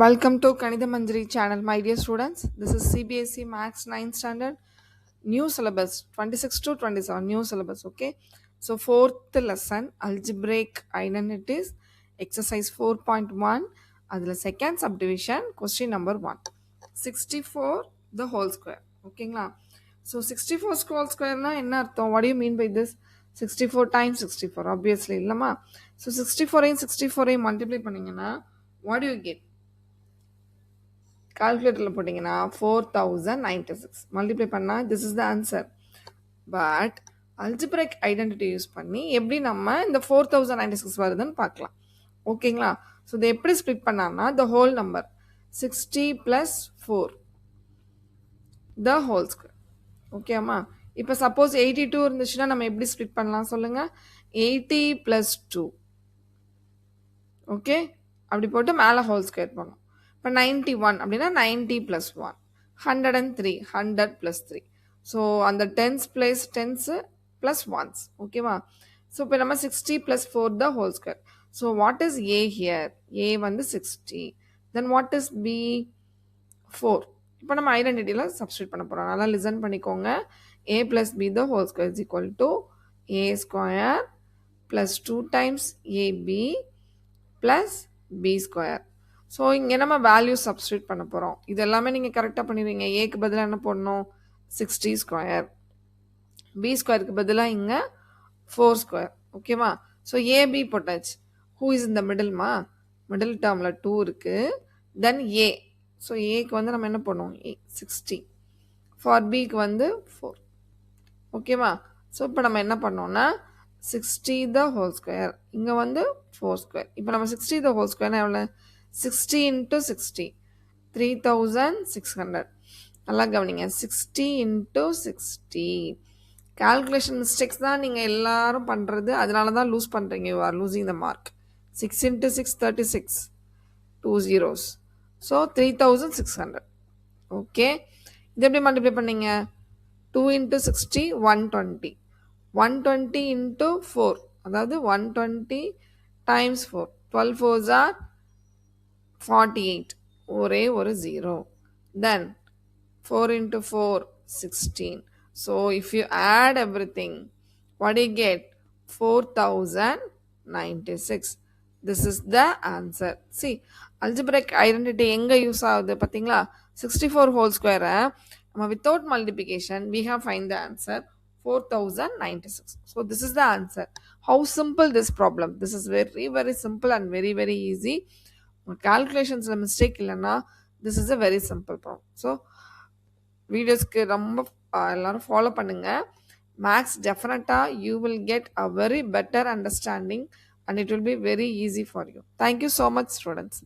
Welcome to Kanitha Manjari channel, my dear students. This is CBSE Max 9th standard new syllabus 26 to 27 new syllabus. Okay, so fourth lesson algebraic identities exercise 4.1 adula second subdivision question number 1 64 the whole square. Okay, so 64 whole square na enna artham? What do you mean by this? 64 times 64 obviously illama. So 64 and 64 multiply பண்ணீங்கன்னா what do you get? கால்குலேட்டரில் போட்டிங்கன்னா 4096 multiply பண்ணால் this is the answer. But algebraic identity use பண்ணி எப்படி நம்ம இந்த 4096 வருதுன்னு பார்க்கலாம். ஓகேங்களா? ஸோ இதை எப்படி ஸ்ப்ளிட் பண்ணான்னா the whole number 60 + 4 the whole square. ஓகேம்மா? இப்போ சப்போஸ் 82 இருந்துச்சுன்னா நம்ம எப்படி ஸ்ப்ளிட் பண்ணலாம் சொல்லுங்கள்? 80 + 2. ஓகே, அப்படி போட்டு மேலே ஹோல் ஸ்கொயர் பண்ணோம். இப்போ 91 அப்படின்னா 90 + 1 103 100 + 3. ஸோ அந்த tens place tens plus ones. ஓகேவா? ஸோ இப்போ நம்ம 60 + 4 the whole square. So what is a here? A வந்து 60. Then what is b? 4. இப்போ நம்ம ஐடென்டிட்டியில் சப்ஸ்டியூட் பண்ண போகிறோம். நல்லா லிசன் பண்ணிக்கோங்க. a + b the whole square is equal to a square plus 2 times ab plus B square. So இங்கே நம்ம value substitute பண்ண போகிறோம். இது எல்லாமே நீங்கள் கரெக்டாக பண்ணிடுவீங்க. ஏக்கு பதிலாக என்ன போடணும்? 60 ஸ்கொயர். பி ஸ்கொயருக்கு பதிலாக இங்கே 4 ஸ்கொயர். ஓகேவா? ஸோ ஏபி போட்டாச்சு. ஹூ இஸ் இந்த மிடில்மா? மிடில் டேர்மில் 2 இருக்குது. தென் ஏ. ஸோ ஏக்கு வந்து நம்ம என்ன பண்ணோம்? 60. ஃபார் பிக்கு வந்து 4. ஓகேவா? ஸோ இப்போ நம்ம என்ன பண்ணோம்னா 60 த ஹோல் ஸ்கொயர், இங்கே வந்து 4 ஸ்கொயர். இப்போ நம்ம 60 த ஹோல் ஸ்கொயர்னா எவ்வளோ? 60 × 60 3600. நல்லா கவனிங்க. 60 × 60. கால்குலேஷன் மிஸ்டேக்ஸ் தான் நீங்கள் எல்லாரும் பண்ணுறது. அதனால தான் லூஸ் பண்ணுறீங்க. You are losing the mark. 6 × 6 36 2 zeros. So 3600. Okay, இது எப்படி மல்டிப்ளை பண்ணீங்க? 2 × 60 120. 120 × 4 அதாவது 120 டைம்ஸ் 4 12 4s are 48. ஒரே ஒரு 0. Then 4 × 4 16. So if you add everything, what do you get? 4096. This is the answer. See, algebraic identity எங்க யூஸ் ஆகுது பார்த்தீங்களா? 64 whole square without multiplication we have find the answer 4096. So this is the answer. How simple this problem? This is very very simple and very very easy. கால்குலேஷன்ஸில் mistake இல்லைன்னா this is a very simple problem. So வீடியோஸ்க்கு ரொம்ப எல்லோரும் follow பண்ணுங்கள். Maths டெஃபினட்டாக you will get a very better understanding and it will be very easy for you. Thank you so much, students.